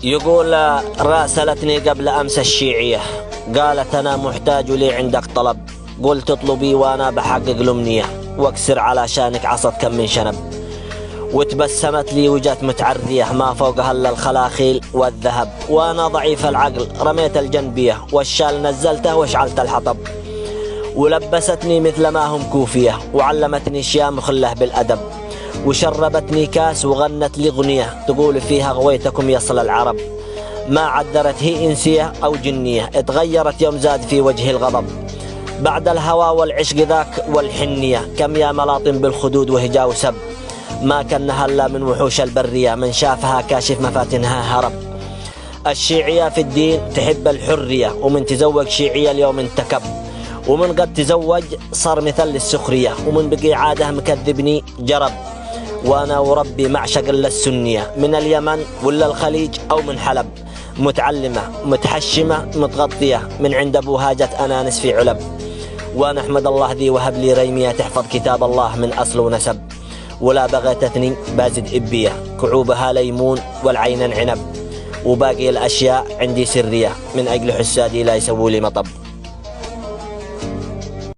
يقول راسلتني قبل أمس الشيعية، قالت أنا محتاج لي عندك طلب. قلت اطلبي وأنا بحقق الأمنية، واكسر على شانك عصت كم من شنب. وتبسمت لي وجت متعرية، ما فوقها إلا الخلاخيل والذهب. وأنا ضعيف العقل رميت الجنبية، والشال نزلته وشعلت الحطب. ولبستني مثل ما هم كوفية، وعلمتني أشياء مخله بالأدب. وشربتني كاس وغنت لي أغنية تقول فيها غويتكم يصل العرب. ما عذرت هي إنسية أو جنية، اتغيرت يوم زاد في وجه الغضب. بعد الهوى والعشق ذاك والحنية، كم يا ملاطم بالخدود وهجا وسب. ما كانها إلا من وحوش البرية، من شافها كاشف مفاتنها هرب. الشيعية في الدين تحب الحرية، ومن تزوج شيعية اليوم انتكب. ومن قد تزوج صار مثل السخرية، ومن بقي عاده مكذبني جرب. وأنا وربي معشق إلا السنية، من اليمن ولا الخليج أو من حلب. متعلمة متحشمة متغطية، من عند أبوها جت أنانس في علب. وأنا أحمد الله ذي وهب لي ريمية تحفظ كتاب الله من أصل ونسب. ولا بغيتتني بازد إبية، كعوبها ليمون والعين عنب. وباقي الأشياء عندي سرية، من أجل حسادي لا يسووا لي مطب.